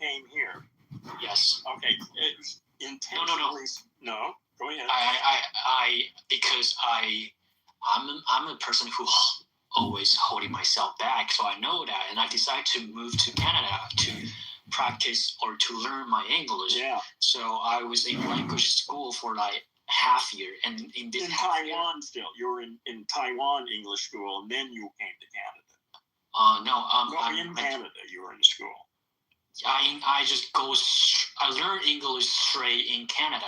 came here. Yes. Okay. It's intentionally. No. Go ahead. Because I'm a person who always holding myself back, so I know that, and I decided to move to Canada to practice or to learn my English. Yeah. So I was in language school for like half year, and in Taiwan year, still, you were in Taiwan English school, and then you came to Canada. No, in Canada you were in school. I just I learned English straight in Canada.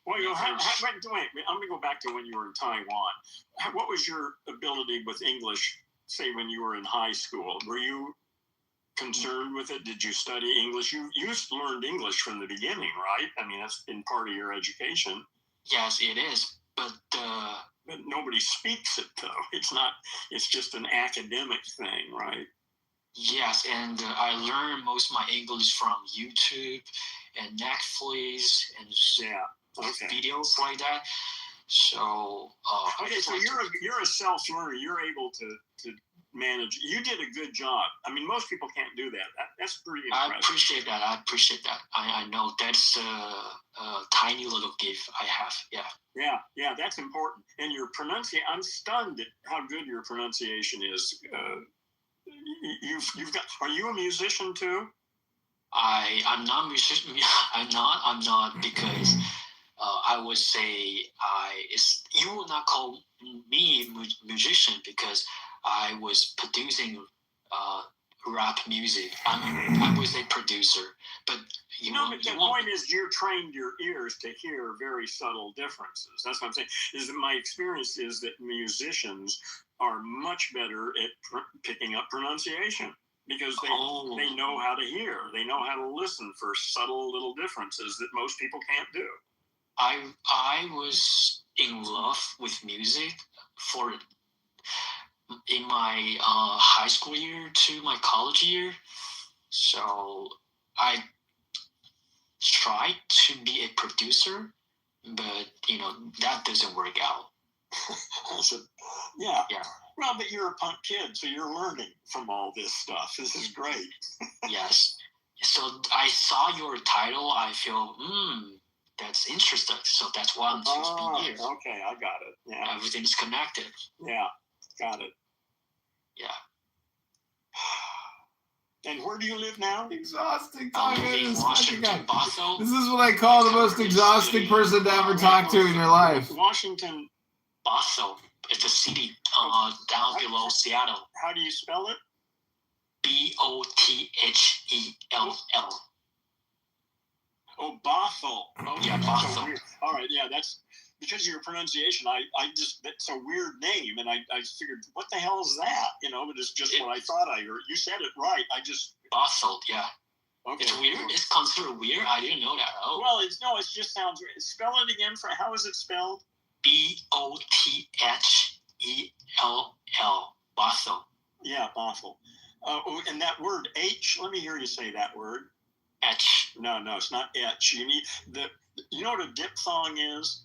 Wait, I'm going to go back to when you were in Taiwan. What was your ability with English, say, when you were in high school? Were you concerned with it? Did you study English? You learned English from the beginning, right? I mean, that's been part of your education. Yes, it is. But nobody speaks it, though. It's just an academic thing, right? Yes, and I learned most of my English from YouTube and Netflix and videos like that. So so you're a self-learner. You're able to manage. You did a good job. I mean, most people can't do that. That's pretty impressive. I appreciate that. I know that's a tiny little gift I have. Yeah, that's important. And your pronunciation, I'm stunned at how good your pronunciation is. You've got. Are you a musician too? I'm not a musician. I'm not because I would say you would not call me musician because I was producing rap music. I was a producer, but but the point is you trained your ears to hear very subtle differences. That's what I'm saying. Is that my experience is that musicians are much better at picking up pronunciation because they know how to hear. They know how to listen for subtle little differences that most people can't do. I was in love with music in my high school year to my college year. So I tried to be a producer, but that doesn't work out. Yeah. Well, but you're a punk kid, so you're learning from all this stuff. This is great. Yes. So I saw your title. I feel, that's interesting. So that's why I'm speaking here. Okay, I got it. Yeah. Everything's connected. Yeah, got it. Yeah. And where do you live now? Exhausting talking to this fucking guy. This is what I call the most exhausting person to ever talk to in your life. Washington. Bothell. It's a city down below Seattle. How do you spell it? Bothelll. Oh, Bothell. Oh, yeah, Bothell. All right, yeah, that's because of your pronunciation. That's a weird name, and I figured, what the hell is that? But it's just what I thought I heard. You said it right. Bothell, yeah. Okay. It's weird. It's considered weird. I didn't know that. Oh. Well, it just sounds weird. Spell it again. How is it spelled? Bothelll. Bothell. Yeah, Bothell. And that word H. Let me hear you say that word. H. No, it's not H. You need You know what a diphthong is?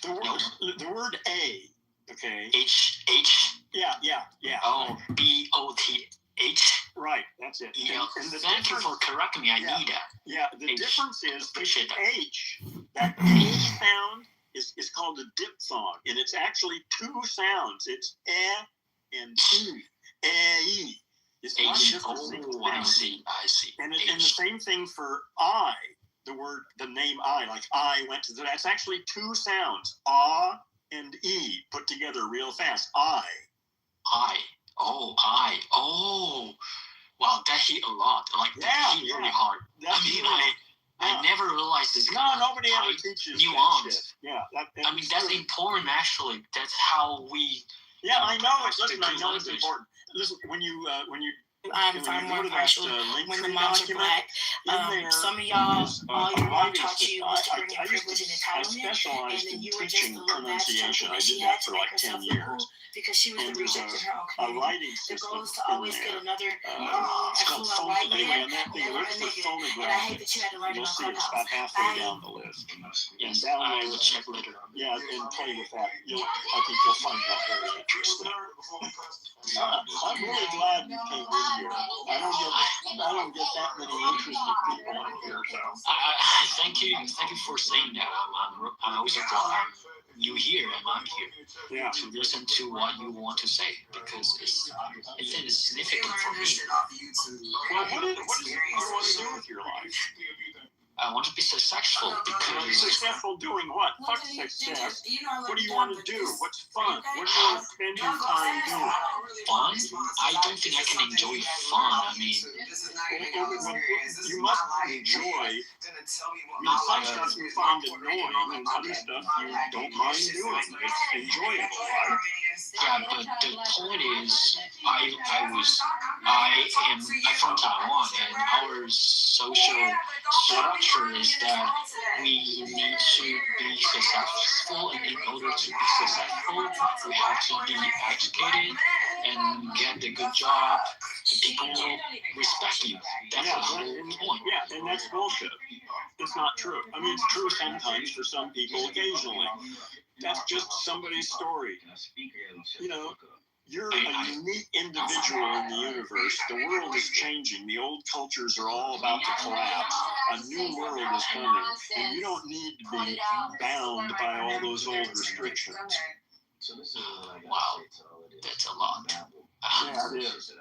The word A. Okay. H. Yeah. Oh, BOTH. Right, that's it. Thank you for correcting me. I need that. Yeah, the H. difference is Appreciate that. H. That H sound is called a diphthong, and it's actually two sounds. It's and E. E. It's not just a single sound. I see. And the same thing for I. The name I, like I went to. That's actually two sounds. Ah and E put together real fast. I. Oh, wow, that hit a lot. That hit really hard. I never realized this. No, nobody ever teaches nuance. Yeah, that's important. Actually, that's how we. Yeah, I know. I know it's important. Listen, when you far more partial when the moms are black. Some of y'all, all your mom taught you was to bring in privilege and entitlement, and then you were just a little pronunciation. And she had to make herself look cool because she was the reject in her own community. The goal is to always get another affluent white man, never a nigga. And I hate that you had to learn it on Clubhouse. About halfway down the list. Yes, I will check later. Yeah, and play with that. I think you'll find that very interesting. I'm really glad you came in here. I don't get that many interested people on here. So Thank you for saying that. I'm also glad you here and I'm here to listen to what you want to say because I think it's significant for me. Well, what do you want to do with your life? I want to be successful because... Successful doing what? Fuck success. What do you want to do? What's fun? What do you want to spend your time doing? Fun? I don't think I can enjoy fun. I mean... You must enjoy... some stuff you find annoying and other stuff you don't mind doing. It's enjoyable, right? Yeah, but the point is, I'm from Taiwan, and our social structure is that we need to be successful, and in order to be successful, we have to be educated and get a good job, and people will respect you. That's the whole point. Yeah, and that's bullshit. It's not true. I mean, it's true sometimes for some people, occasionally. That's just somebody's story. You know, you're a unique individual in the universe. The world is changing. The old cultures are all about to collapse. A new world is coming. And you don't need to be bound by all those old restrictions. Wow, that's a lot. Yeah, it is.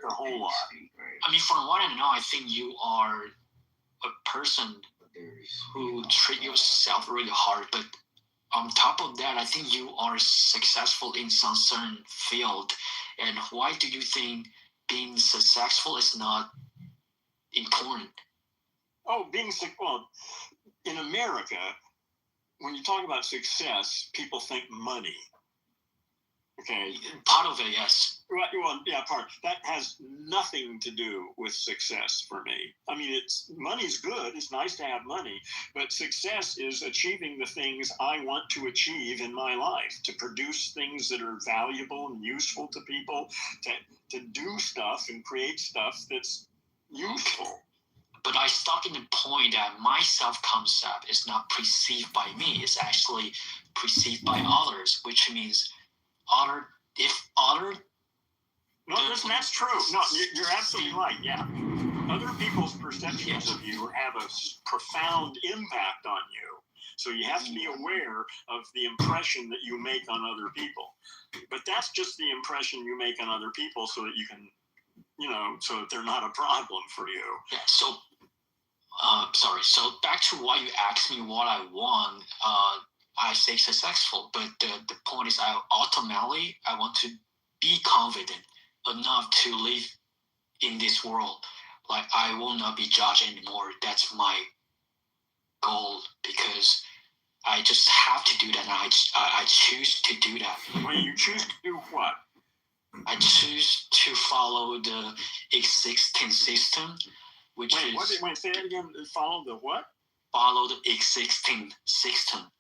A whole lot. I mean, from what I know, I think you are a person who treat yourself really hard, but on top of that, I think you are successful in some certain field. And why do you think being successful is not important? Oh, well, in America, when you talk about success, people think money. Okay. Part of it, yes. Well, yeah, part. That has nothing to do with success for me. I mean, money's good. It's nice to have money, but success is achieving the things I want to achieve in my life, to produce things that are valuable and useful to people, to do stuff and create stuff that's useful. But I stuck in the point that my self-concept is not perceived by me. It's actually perceived by others, which means No, listen, that's true. No, you're absolutely right. Yeah. Other people's perceptions of you have a profound impact on you. So you have to be aware of the impression that you make on other people. But that's just the impression you make on other people so that you can, so that they're not a problem for you. Yeah, so, sorry. So back to what you asked me what I want. I say successful, but the point is I want to be confident enough to live in this world. Like I will not be judged anymore. That's my goal because I just have to do that. And I choose to do that. Well, you choose to do what? I choose to follow the existing system, which Wait, say it again. Follow the what? Follow the existing system.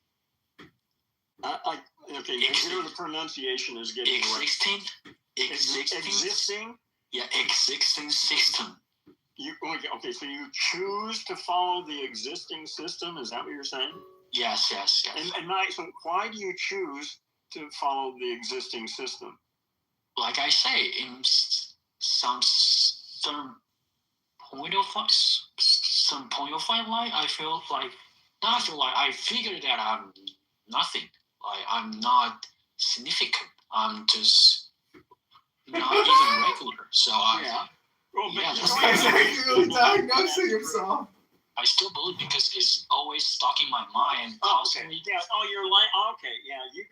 Okay, the pronunciation is getting existing. Existing? Yeah, existing system. Okay, so you choose to follow the existing system? Is that what you're saying? Yes. So why do you choose to follow the existing system? Like I say, in some point of life, I figured that I'm nothing. Like I'm not significant. I'm just not even regular. So He's diagnosing himself. I still believe because it's always stuck in my mind constantly. Okay. Yeah. You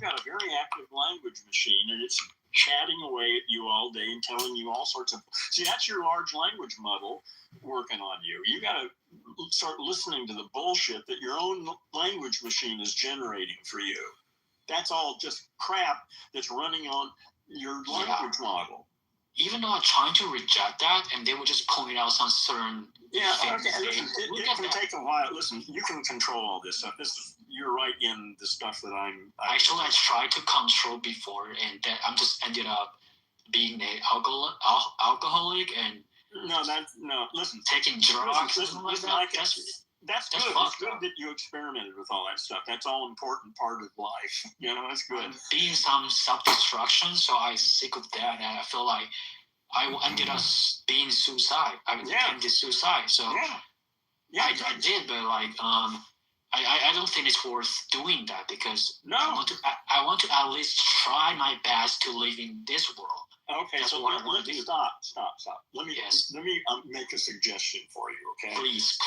got a very active language machine, and it's chatting away at you all day and telling you all sorts of. See, that's your large language model working on you. You got to start listening to the bullshit that your own language machine is generating for you. That's all just crap that's running on your language model. Even though I'm trying to reject that, and they would just point out some certain things. Okay. Listen, it can take a while. Listen, you can control all this stuff. You're right in the stuff that Actually, I tried to control before, and then I'm just ended up being an alcoholic and listen, taking drugs. That's good. It's good that you experimented with all that stuff. That's all important part of life. That's good. Being some self-destruction, so I sick of that, and I feel like I ended up being suicide. I attempted suicide. So I did, but like I don't think it's worth doing that because I want to at least try my best to live in this world. Okay, That's so what I want let to me do. stop. Let me make a suggestion for you, okay? Please.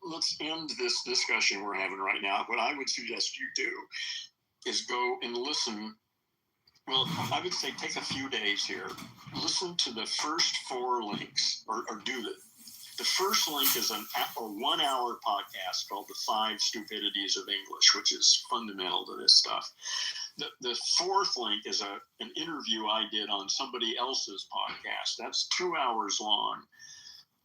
Let's end this discussion we're having right now. What I would suggest you do is go and listen. Well, I would say take a few days here. Listen to the first 4 links, or do it. The first link is a 1-hour podcast called The 5 Stupidities of English, which is fundamental to this stuff. The fourth link is an interview I did on somebody else's podcast. That's 2 hours long,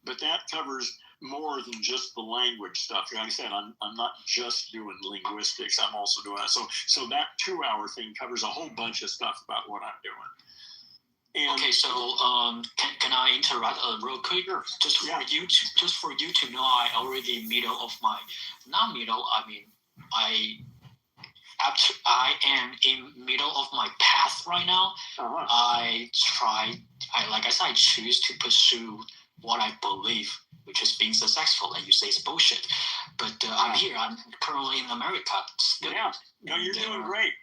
but that covers more than just the language stuff. Like I said, I'm not just doing linguistics. I'm also doing that. So that 2-hour thing covers a whole bunch of stuff about what I'm doing. And okay, so can I interrupt real quick? Sure. Just for you to know, I already I am in middle of my path right now. Uh-huh. I choose to pursue what I believe, which is being successful, and you say it's bullshit. But I'm here. I'm currently in America. Still, no, you're doing great.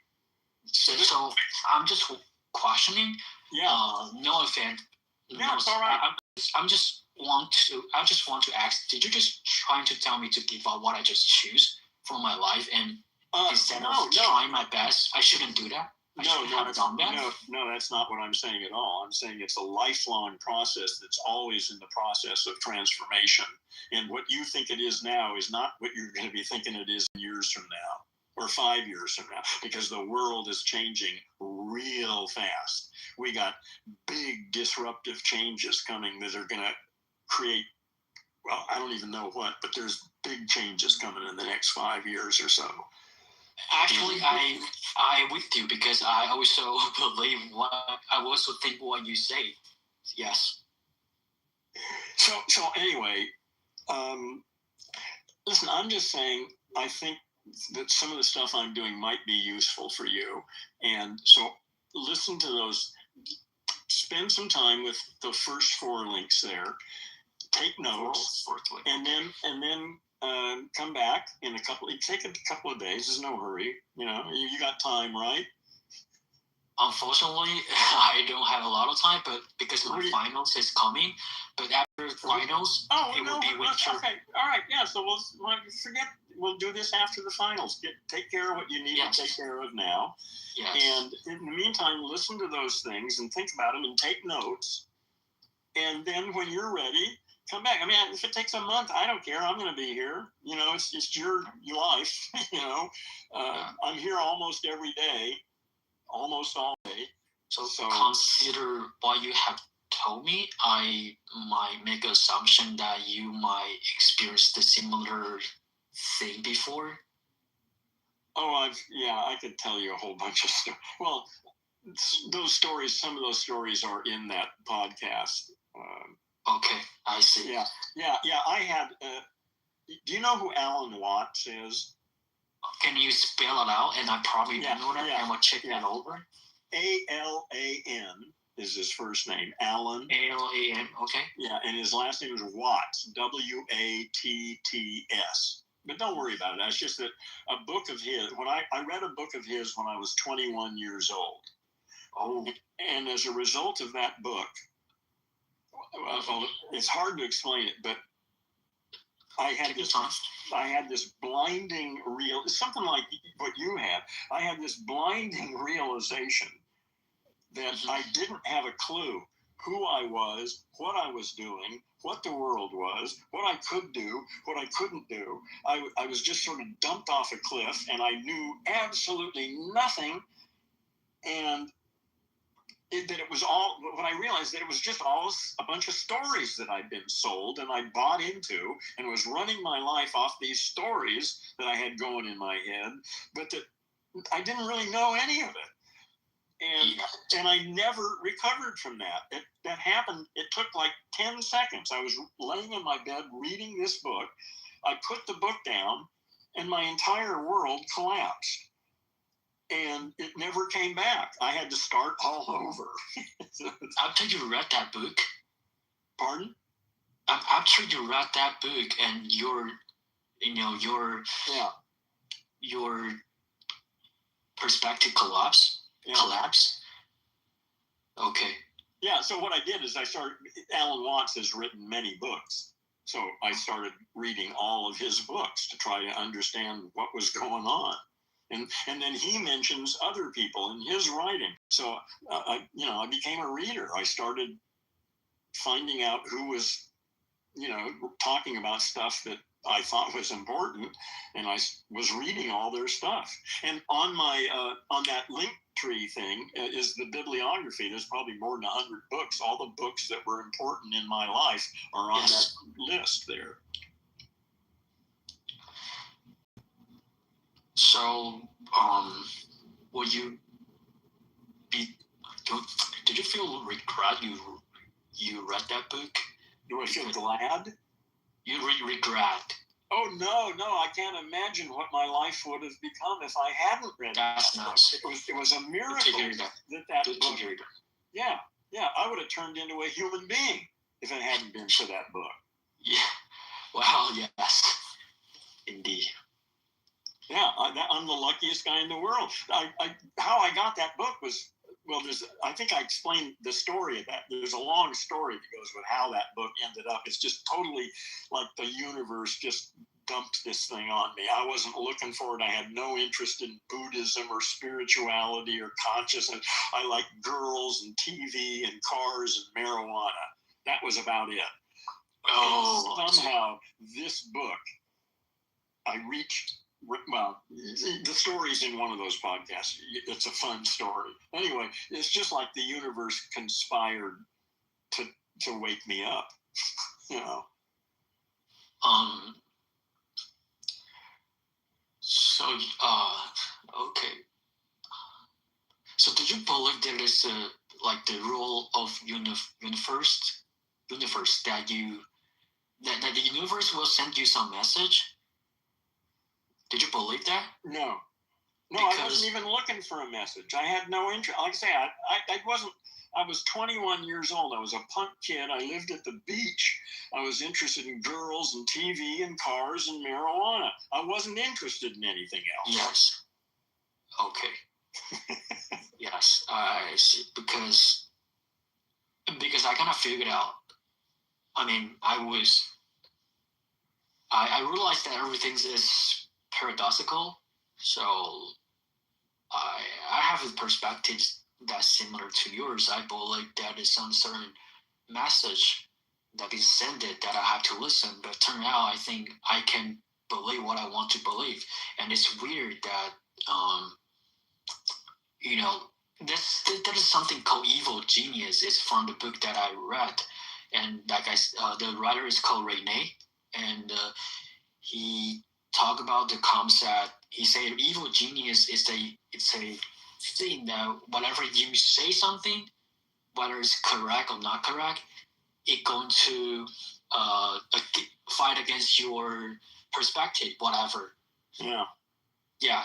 So I'm just questioning. No offense. No, it's all right. I just want to ask. Did you just trying to tell me to give up what I just choose for my life and instead of trying my best, I shouldn't do that? No, that's not what I'm saying at all. I'm saying it's a lifelong process that's always in the process of transformation. And what you think it is now is not what you're going to be thinking it is years from now or 5 years from now, because the world is changing real fast. We got big disruptive changes coming that are going to create, well, I don't even know what, but there's big changes coming in the next 5 years or so. Actually, I with you because I also believe I also think what you say. Yes. So anyway, listen, I'm just saying I think that some of the stuff I'm doing might be useful for you, and so listen to those. Spend some time with the first 4 links there. Take notes, and then come back in take a couple of days. There's no hurry. You got time, right? Unfortunately, I don't have a lot of time, but because my finals is coming. But after finals, it will be winter. Okay, all right, yeah. So we'll do this after the finals. Take care of what you need to take care of now. Yes. And in the meantime, listen to those things and think about them and take notes. And then when you're ready, come back. I mean, if it takes a month, I don't care. I'm going to be here. It's your life. I'm here almost every day, almost all day. So consider what you have told me. I might make an assumption that you might experience the similar thing before. Oh, I could tell you a whole bunch of stuff. Well, some of those stories are in that podcast. Okay, I see. Yeah. I had. Do you know who Alan Watts is? Can you spell it out? And I probably don't know that, and we'll check that over. Alan is his first name. Alan. Alan. Okay. Yeah, and his last name is Watts. Watts. But don't worry about it. That's just that a book of his. When I read a book of his when I was 21 years old. Oh. And as a result of that book, it's hard to explain it, but I had this blinding something like what you had. I had this blinding realization that I didn't have a clue who I was, what I was doing, what the world was, what I could do, what I couldn't do. I was just sort of dumped off a cliff, and I knew absolutely nothing. And it was all, when I realized that it was just all a bunch of stories that I'd been sold and I bought into, and was running my life off these stories that I had going in my head, but that I didn't really know any of it. And I never recovered from that. That happened. It took like 10 seconds. I was laying in my bed reading this book. I put the book down, and my entire world collapsed. and it never came back. I had to start all over. After you read that book, pardon? After you read that book and your perspective collapse. Okay. Yeah. So what I did is Alan Watts has written many books. So I started reading all of his books to try to understand what was going on. And then he mentions other people in his writing. So, I became a reader. I started finding out who was, talking about stuff that I thought was important, and I was reading all their stuff. And on on that link tree thing is the bibliography. There's probably more than 100 books. All the books that were important in my life are on that list there. So, did you feel regret you read that book? Do I feel glad? You regret? Oh, no, I can't imagine what my life would have become if I hadn't read that. That's nice. It was a miracle that book. Yeah, I would have turned into a human being if it hadn't been for that book. Yeah, well, yes, indeed. Yeah, I'm the luckiest guy in the world. How I got that book was, I think I explained the story of that. There's a long story that goes with how that book ended up. It's just totally like the universe just dumped this thing on me. I wasn't looking for it. I had no interest in Buddhism or spirituality or consciousness. I like girls and TV and cars and marijuana. That was about it. Oh, and somehow this book, I reached. Well, the story's in one of those podcasts. It's a fun story. Anyway, it's just like the universe conspired to wake me up. So, okay. So, do you believe there is the rule of universe that the universe will send you some message? Did you believe that? No, I wasn't even looking for a message. I had no interest. Like I say, I was 21 years old. I was a punk kid. I lived at the beach. I was interested in girls and TV and cars and marijuana. I wasn't interested in anything else. Yes. Okay. Yes, I see. Because I kind of figured out. I mean, I realized that everything is paradoxical, so I have a perspective that's similar to yours. I believe that is some certain message that is sent that I have to listen, but turn out I think I can believe what I want to believe. And it's weird that that is something called Evil Genius. It's from the book that I read, and the writer is called Rene, and he talk about the concept. He said evil genius is a thing that whenever you say something, whether it's correct or not correct, it's going to fight against your perspective, whatever. Yeah.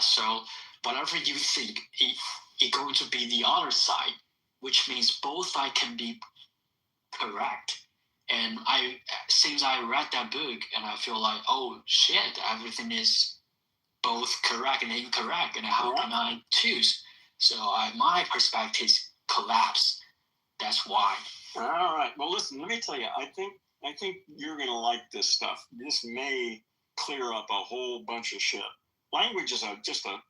So whatever you think, it's going to be the other side, which means both sides can be correct. And since I read that book, and I feel like, oh shit, everything is both correct and incorrect, and how can I choose? So my perspective collapsed. That's why. All right. Well, listen. Let me tell you. I think you're gonna like this stuff. This may clear up a whole bunch of shit. Language is just a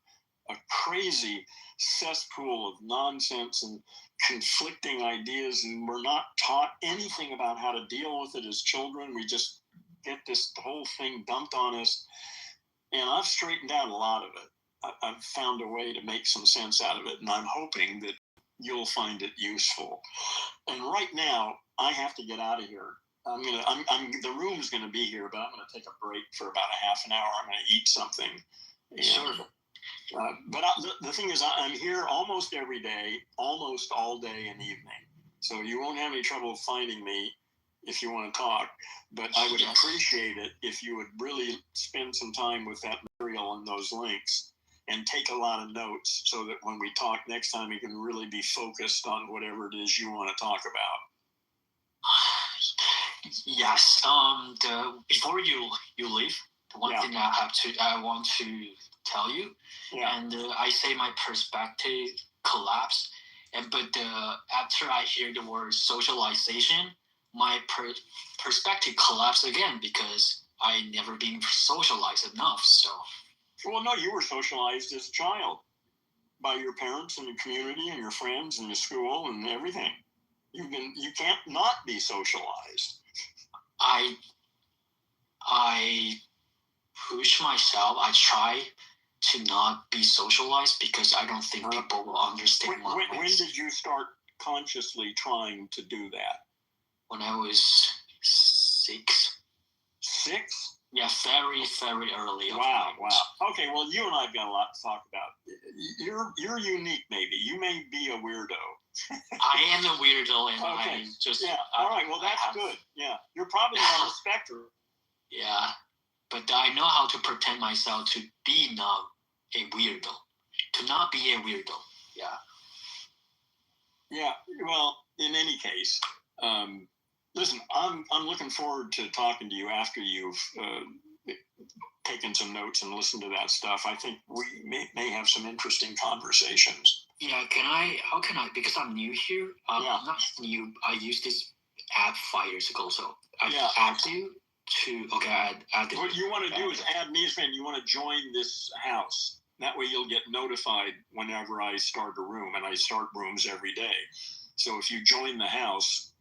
crazy cesspool of nonsense and conflicting ideas, and we're not taught anything about how to deal with it as children. We just get this whole thing dumped on us, and I've straightened out a lot of it. I've found a way to make some sense out of it, and I'm hoping that you'll find it useful. And right now, I have to get out of here. The room's gonna be here, but I'm gonna take a break for about a half an hour. I'm gonna eat something. Sure. But the thing is, I'm here almost every day, almost all day and evening. So you won't have any trouble finding me if you want to talk. But I would appreciate it if you would really spend some time with that material and those links. and take a lot of notes so that when we talk next time, you can really be focused on whatever it is you want to talk about. Yes. Before you leave, the one thing I want to tell you, and I say my perspective collapse, but after I hear the word socialization, my perspective collapsed again because I never been socialized enough. So. Well, no, you were socialized as a child by your parents and your community and your friends and your school and everything. You can't not be socialized. I push myself. I try to not be socialized because I don't think people will understand my ways. When did you start consciously trying to do that? When I was 6. 6? Yeah, very, very early. Wow. Okay, well, you and I have got a lot to talk about. You're unique, maybe. You may be a weirdo. I am a weirdo, and okay. I just... Yeah, all right, well, that's good. Yeah, you're probably on the spectrum. Yeah, but I know how to pretend myself to be not a weirdo. To not be a weirdo, yeah. Yeah, well, in any case, listen, I'm looking forward to talking to you after you've taken some notes and listened to that stuff. I think we may have some interesting conversations. Yeah, how can I, because I'm new here, I'm not new, I used this app 5 years ago, so I add you to, add what you want to do is add me as a friend. You want to join this house. That way you'll get notified whenever I start a room, and I start rooms every day. So if you join the house...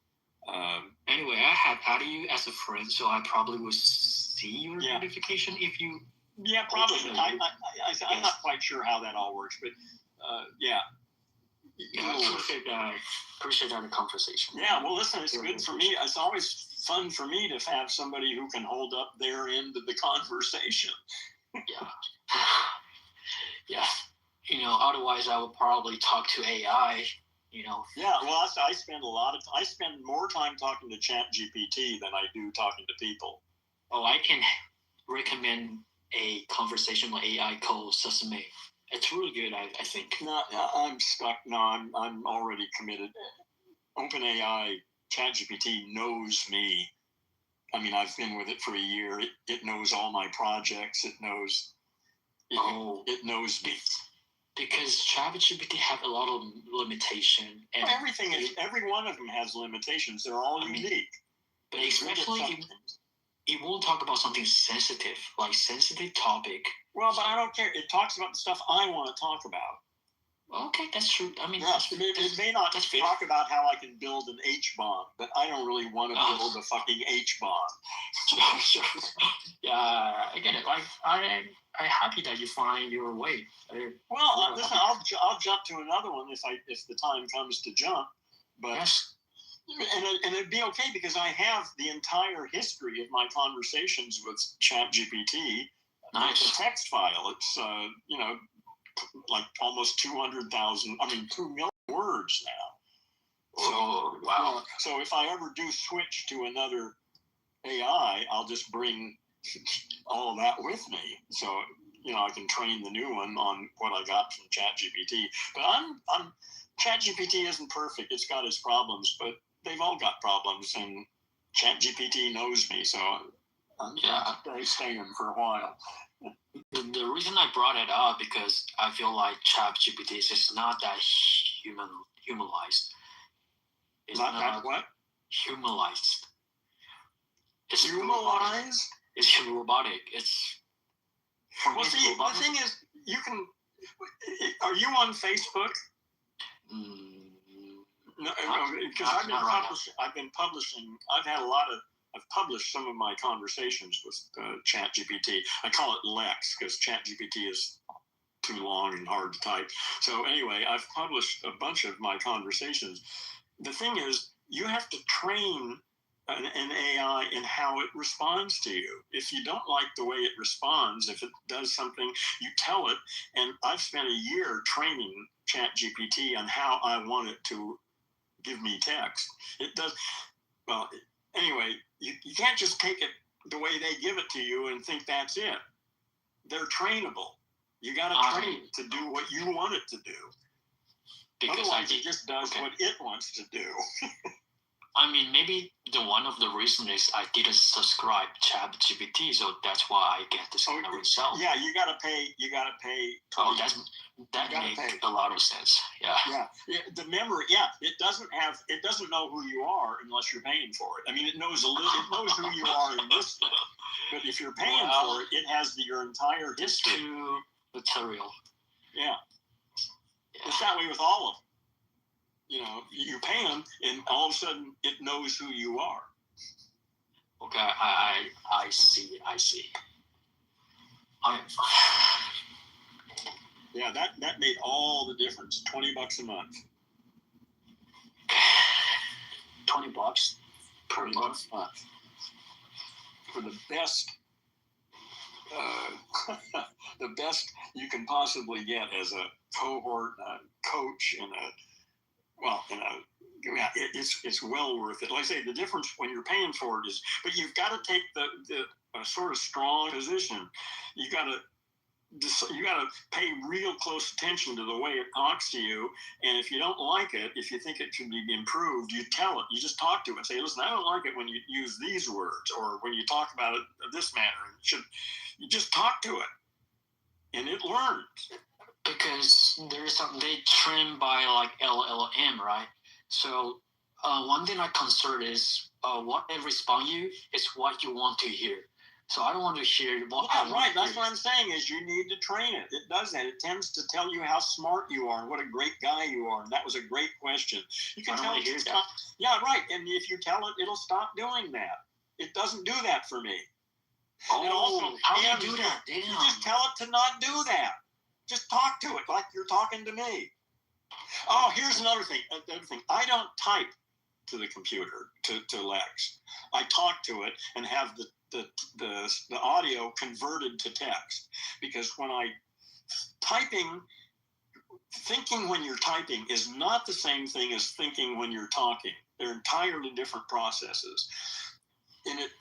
anyway, I have added you as a friend, so I probably will see your notification if you... Yeah, probably. I'm not quite sure how that all works, but yeah. Yeah, I appreciate that conversation. Yeah, well, listen, it's good for me. It's always fun for me to have somebody who can hold up their end of the conversation. Yeah. Yeah. Otherwise I would probably talk to AI, Yeah, well, I spend more time talking to ChatGPT than I do talking to people. Oh, I can recommend a conversational AI called Sesame. It's really good, I think. No, I'm stuck. No, I'm already committed. OpenAI, ChatGPT knows me. I mean, I've been with it for a year. It knows all my projects. It knows me. Because ChatGPT have a lot of limitation. And every one of them has limitations. They're all unique. But especially it won't talk about something sensitive, like sensitive topic. Well, but I don't care. It talks about the stuff I want to talk about. Okay, that's true. I mean, it may not talk about how I can build an H-bomb, but I don't really want to build a fucking H-bomb. Sure. Yeah, I get it. I'm happy that you find your way. Listen, I'll jump to another one if the time comes to jump. But yes. And it'd be okay because I have the entire history of my conversations with ChatGPT. Nice. It's a text file. It's like almost 2 million words now. Oh, wow. So if I ever do switch to another AI, I'll just bring all of that with me. So, I can train the new one on what I got from ChatGPT. But ChatGPT isn't perfect. It's got its problems, but they've all got problems, and ChatGPT knows me, so I'm staying for a while. The reason I brought it up because I feel like ChatGPT is just not that humanized. It's not that what? Humanized. It's humanized? It's robotic. It's... Well, see, the thing is, you can... Are you on Facebook? No, because I've been publishing. I've published some of my conversations with ChatGPT. I call it Lex because ChatGPT is too long and hard to type. So anyway, I've published a bunch of my conversations. The thing is, you have to train an AI in how it responds to you. If you don't like the way it responds, if it does something, you tell it. And I've spent a year training ChatGPT on how I want it to give me text. It does. Well, anyway, you can't just take it the way they give it to you and think that's it. They're trainable. You got to train to do what you want it to do. Because otherwise, it just does what it wants to do. I mean, maybe one of the reasons is I didn't subscribe ChatGPT, so that's why I get this kind of result. Yeah, you gotta pay. Oh, that makes a lot of sense. Yeah. Yeah. The memory. Yeah, it doesn't know who you are unless you're paying for it. I mean, it knows who you are in this thing, but if you're paying for it, it has your entire history. Too material. Yeah. It's that way with all of them. You know, you pay them, and all of a sudden, it knows who you are. Okay, I see. Yeah, that made all the difference. $20 a month. $20 per month for the best. The best you can possibly get as a cohort coach it's well worth it. Like I say, the difference when you're paying for it is, but you've got to take the sort of strong position. You got to pay real close attention to the way it talks to you. And if you don't like it, if you think it should be improved, you tell it. You just talk to it and say, listen, I don't like it when you use these words or when you talk about it this manner. You just talk to it, and it learns. Because they train by like LLM, right? So one thing I consider is what they respond you is what you want to hear. So I don't want to hear what. Yeah, right. That's what I'm saying is you need to train it. It does that. It tends to tell you how smart you are and what a great guy you are. And that was a great question. You can tell it to stop. Yeah, right. And if you tell it, it'll stop doing that. It doesn't do that for me. Oh, and also, how do you do that? You just tell it to not do that. Just talk to it like you're talking to me. Oh, here's another thing. I don't type to the computer, to Lex. I talk to it and have the audio converted to text. Because when thinking when you're typing is not the same thing as thinking when you're talking. They're entirely different processes. And it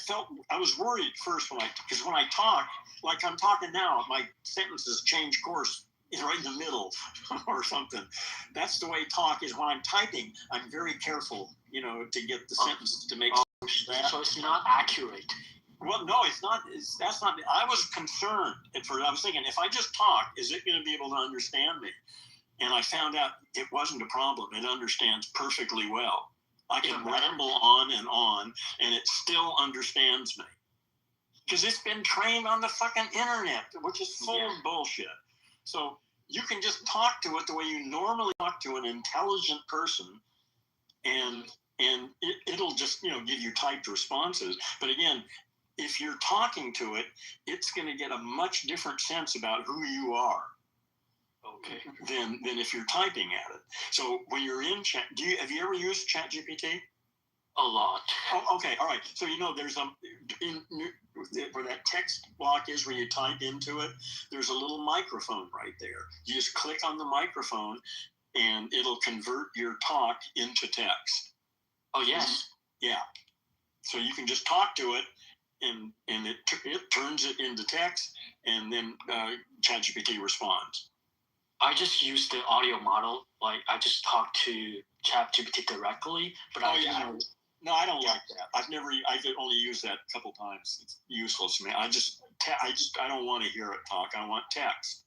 felt, I was worried at first because when I talk, like I'm talking now, my sentences change course right in the middle or something. That's the way talk is. When I'm typing, I'm very careful, to get the sentence to make sense. So it's not accurate. Well, no, it's not. That's not. I was concerned at first. I was thinking, if I just talk, is it going to be able to understand me? And I found out it wasn't a problem. It understands perfectly well. I can ramble on, and it still understands me. Because it's been trained on the fucking internet, which is full of bullshit. So you can just talk to it the way you normally talk to an intelligent person, and it'll just, give you typed responses. But again, if you're talking to it, it's going to get a much different sense about who you are. Okay. Than if you're typing at it. So when you're in chat, have you ever used ChatGPT? A lot. Oh, okay, all right. So there's where that text block is, where you type into it. There's a little microphone right there. You just click on the microphone, and it'll convert your talk into text. Oh yes. Yeah. So you can just talk to it, and it turns it into text, and then ChatGPT responds. I just use the audio model. Like I just talk to ChatGPT directly, but No, I don't like that. I've only used that a couple times. It's useless to me. I don't want to hear it talk. I want text.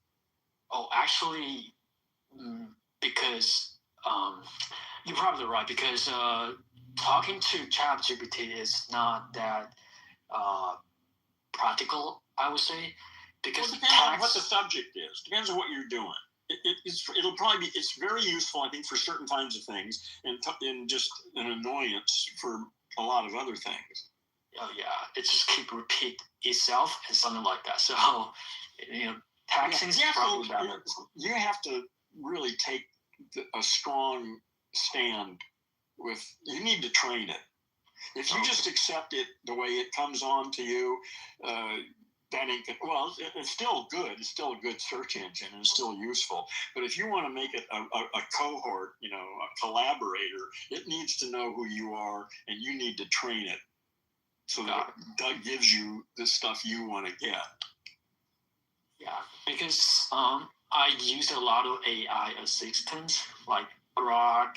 Oh, actually, because you're probably right. Because talking to ChatGPT is not that practical, I would say. Because it depends on what the subject is. Depends on what you're doing. It's very useful, I think, for certain kinds of things, and just an annoyance for a lot of other things. Oh yeah, it just keep repeat itself and something like that. So taxing is probably better. You have to really take a strong stand with. You need to train it. If you just accept it the way it comes on to you. That ain't good. Well, it's still good. It's still a good search engine, and it's still useful. But if you want to make it a cohort, a collaborator, it needs to know who you are, and you need to train it so that gives you the stuff you want to get. Yeah, because I use a lot of AI assistants like Grok,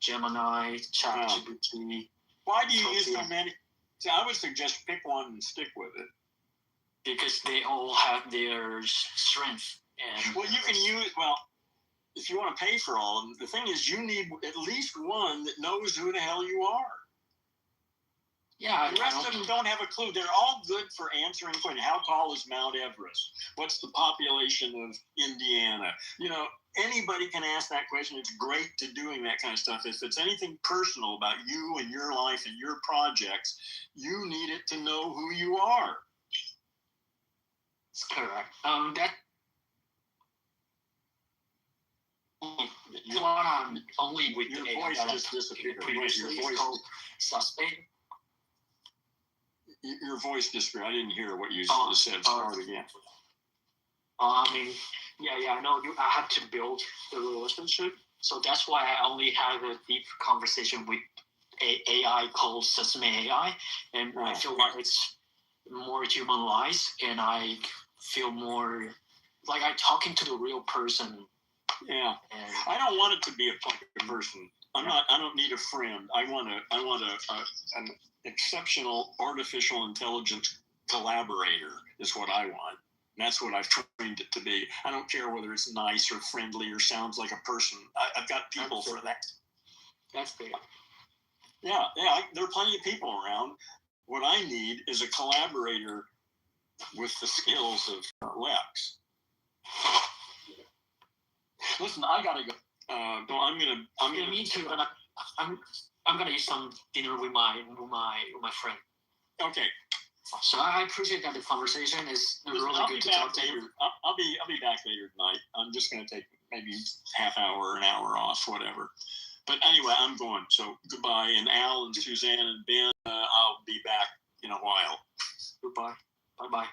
Gemini, ChatGPT. Why do you use so many? See, I would suggest pick one and stick with it. Because they all have their strength. And well, you can use, well, if you want to pay for all of them, the thing is you need at least one that knows who the hell you are. Yeah, the rest of them don't have a clue. They're all good for answering questions. How tall is Mount Everest? What's the population of Indiana? You know, anybody can ask that question. It's great to doing that kind of stuff. If it's anything personal about you and your life and your projects, you need it to know who you are. That's correct. Only with your voice just disappeared. Previously, your voice suspect. Your voice disappeared. I didn't hear what you said. Start again. I mean, yeah, I know. I have to build the relationship, so that's why I only have a deep conversation with AI called Sesame AI, and I feel like it's more humanized, and I feel more like I'm talking to the real person. Yeah, and I don't want it to be a person. I don't need a friend. I want an exceptional artificial intelligence collaborator is what I want. And that's what I've trained it to be. I don't care whether it's nice or friendly or sounds like a person. I've got people for that. That's big. Yeah, there are plenty of people around. What I need is a collaborator with the skills of Lex. Listen, I gotta go. Me too. But I'm gonna eat some dinner with my friend. Okay. So I appreciate that the conversation is really good to talk to you. I'll be back later tonight. I'm just gonna take maybe half hour or an hour off, whatever. But anyway, I'm going. So goodbye, and Al and Suzanne and Ben. I'll be back in a while. Goodbye. Bye bye.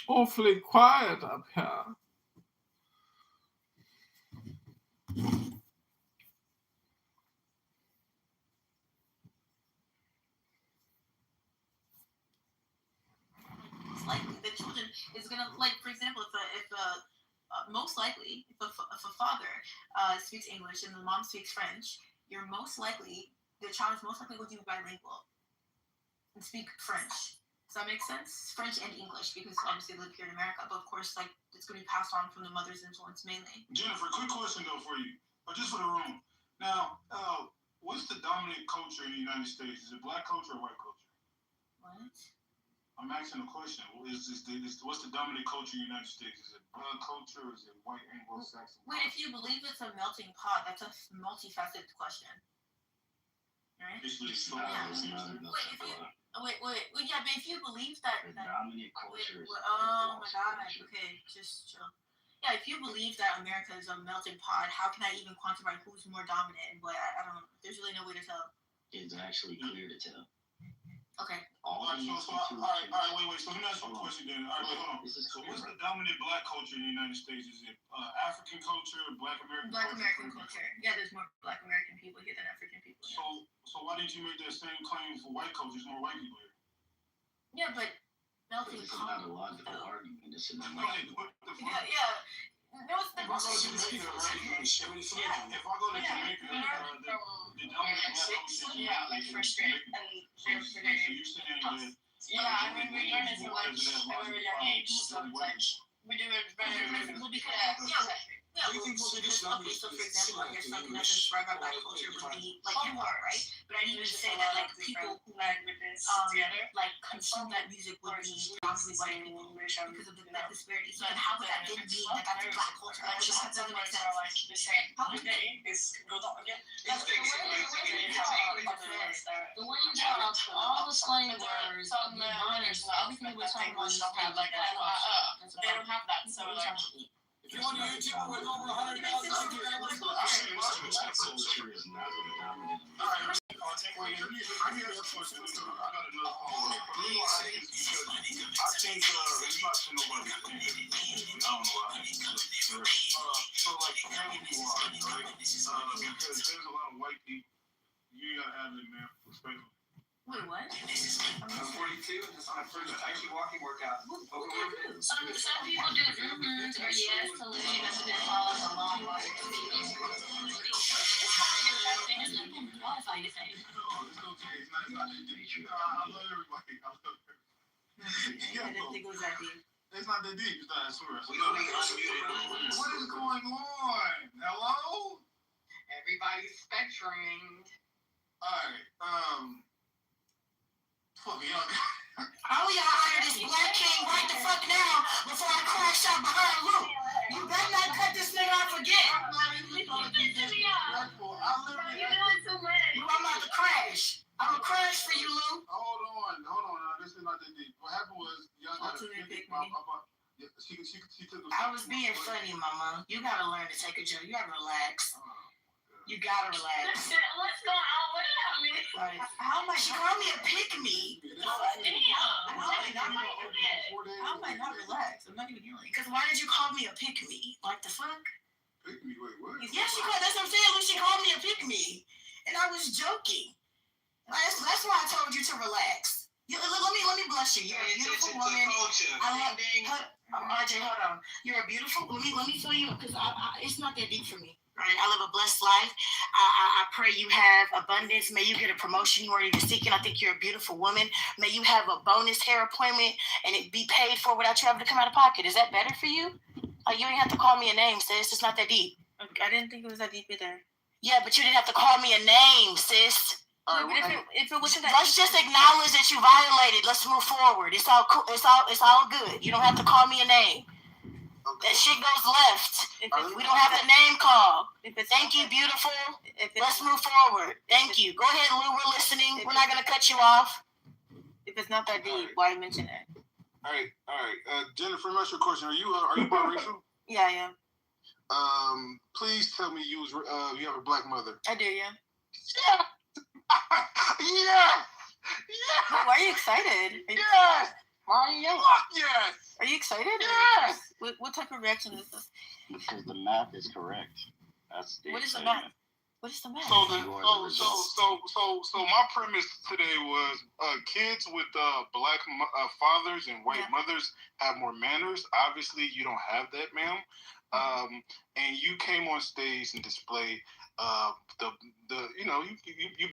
awfully quiet up here. Most likely, the children is gonna, like, for example, if most likely, if a father speaks English and the mom speaks French, the child is most likely going to be bilingual and speak French. Does that make sense? French and English, because obviously they live here in America, but of course, like, it's going to be passed on from the mother's influence mainly. Jennifer, quick question though for you, or just for the room. Now, what's the dominant culture in the United States? Is it black culture or white culture? What? I'm asking a question. What's the dominant culture in the United States? Is it black culture or is it white Anglo-Saxon? Wait, if you believe it's a melting pot, that's a multifaceted question. Right? It's just Yeah, but if you believe that dominant culture. Oh my god, okay, just chill. Yeah, if you believe that America is a melting pot, how can I even quantify who's more dominant and what? I don't. There's really no way to tell. It's actually clear to tell. Okay. All right, wait. So let me ask you a question then. All right, wait, hold on. So what's the dominant black culture in the United States? Is it African culture, Black American culture? Yeah, there's more Black American people here than African people. Yeah. So why didn't you make that same claim for white culture? There's more white people here. Yeah, but melting pot. It's not a logical argument. It's an Yeah. No, it's the. If I go to Jamaica, right? If I go to Jamaica, the dominant black culture in Jamaica is French. So you're saying that? Yeah, I mean, we learn it from like a very young age, so it's like we do it very differently. So for example, I guess something that's inspired by Black culture would be like hip hop, right? But I didn't even say that like people who like consume that music would be predominantly white people because of that disparity. So then how would that then mean that that's Black culture? That just doesn't make sense. How would that? The way you brought up all the slang words, everything we're talking about is like they don't have that, so like. If you want to YouTube with over 100,000 culture is not the dominant. Wait, let me ask a question. I got another call. I think it's not for nobody. I don't know why. So like family wise, right? Because there's a lot of white people. You gotta have it, man. Respectfully. Wait, what? I'm 42 and just on my first actually walking workout. Some people do or yes to living as a follows along. Qualify to say. It's okay. It's not that deep. I love everybody. I didn't think it was that deep. It's not that deep. It's not, I swear. What is going on? Hello? Everybody's spectruming. Alright, fuck me up. I only gotta hire this black king right the fuck now before I crash out behind Luke. You better not cut this nigga off again. I'm about to crash. I'm gonna crash for you, Lou. Hold on. This is not that deep. What happened was, y'all got to pick me. She took a I was being funny, mama. You gotta learn to take a joke. You gotta relax. You gotta relax. What's going on? What happened? Like, how am I? She called me a pick-me. How am I not relaxed? I'm not even yelling. Because why did you call me a pick-me? Like the fuck? Pick-me? Wait, what? Yeah, she called. That's what I'm saying. She called me a pick-me, and I was joking. That's why I told you to relax. Let me bless you. You're a beautiful woman. I love RJ. Hold on. You're a beautiful. Let me fill you up because it's not that deep for me. Right? I live a blessed life. I pray you have abundance. May you get a promotion you weren't even seeking. I think you're a beautiful woman. May you have a bonus hair appointment and it be paid for without you having to come out of pocket. Is that better for you? Like, you didn't have to call me a name, sis. It's not that deep. I didn't think it was that deep either. Yeah, but you didn't have to call me a name, sis. If it wasn't that, let's just acknowledge that you violated. Let's move forward. It's all cool. It's all good. You don't have to call me a name. That shit goes left. We don't have to name call. Thank you, beautiful. Let's move forward. Thank you. Go ahead, Lou. We're listening. We're not gonna cut you off. If it's not that deep, why mention it? All right. Jennifer, let me ask you a question. Are you biracial? Yeah, I am. Please tell me you have a black mother. I do, yeah. Yeah. Why are you excited? Yes. Fuck yes. Are you excited? Yes. What type of reaction is this? Because the math is correct. That's the What is the excitement. math? What is the math? So my premise today was kids with black fathers and white mothers have more manners. Obviously, you don't have that, ma'am. And you came on stage and displayed the you